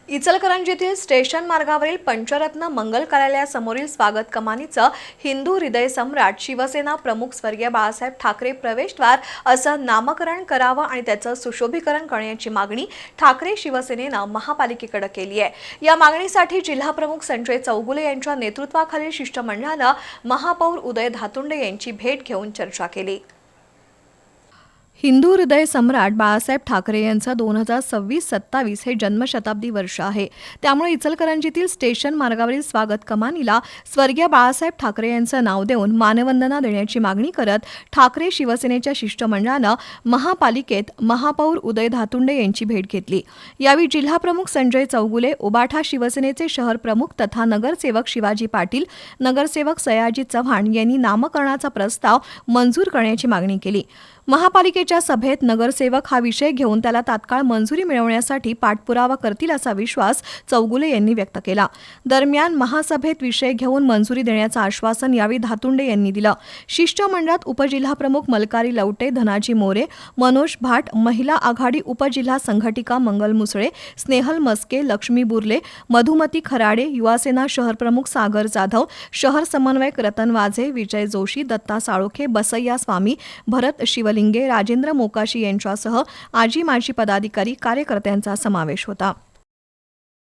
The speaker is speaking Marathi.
इचलकरंजीतील स्टेशन मार्गावरील पंचरत्न मंगल कार्यालयासमोरील स्वागत कमानीचं हिंदू हृदय सम्राट शिवसेना प्रमुख स्वर्गीय बाळासाहेब ठाकरे प्रवेशद्वार असं नामकरण करावं आणि त्याचं सुशोभीकरण करण्याची मागणी ठाकरे शिवसेनेनं महापालिकेकडे केली आहे। या मागणीसाठी जिल्हाप्रमुख संजय चौगुले यांच्या नेतृत्वाखालील शिष्टमंडळानं महापौर उदय धातुंडे यांची भेट घेऊन चर्चा केली। हिंदू हृदय सम्राट बाळासाहेब ठाकरे यांचं 2026-27 हे जन्मशताब्दी वर्ष आहे। त्यामुळे इचलकरंजीतील स्टेशन मार्गावरील स्वागत कमानीला स्वर्गीय बाळासाहेब ठाकरे यांचं नाव देऊन मानवंदना देण्याची मागणी करत ठाकरे शिवसेनेच्या शिष्टमंडळानं महापालिकेत महापौर उदय धातुंडे यांची भेट घेतली। यावेळी जिल्हाप्रमुख संजय चौगुले, उबाठा शिवसेनेचे शहर प्रमुख तथा नगरसेवक शिवाजी पाटील, नगरसेवक सयाजी चव्हाण यांनी नामकरणाचा प्रस्ताव मंजूर करण्याची मागणी केली। महापालिकेच्या सभेत नगरसेवक हा विषय घेऊन त्याला तात्काळ मंजुरी मिळवण्यासाठी पाठपुरावा करतील असा विश्वास चौगुले यांनी व्यक्त केला। दरम्यान महासभेत विषय घेऊन मंजुरी देण्याचं आश्वासन यावेळी धातुंडे यांनी दिलं। शिष्टमंडळात उपजिल्हाप्रमुख मलकारी लवटे, धनाजी मोरे, मनोज भाट, महिला आघाडी उपजिल्हा संघटिका मंगल मुसळे, स्नेहल मस्के, लक्ष्मी बुर्ले, मधुमती खराडे, युवासेना शहर प्रमुख सागर जाधव, शहर समन्वयक रतन वाझे, विजय जोशी, दत्ता साळोखे, बसय्या स्वामी, भरत शिवलिंगे, राजेंद्र मोकाशी यांच्यासह आजी माजी पदाधिकारी कार्यकर्त्यांचा समावेश होता।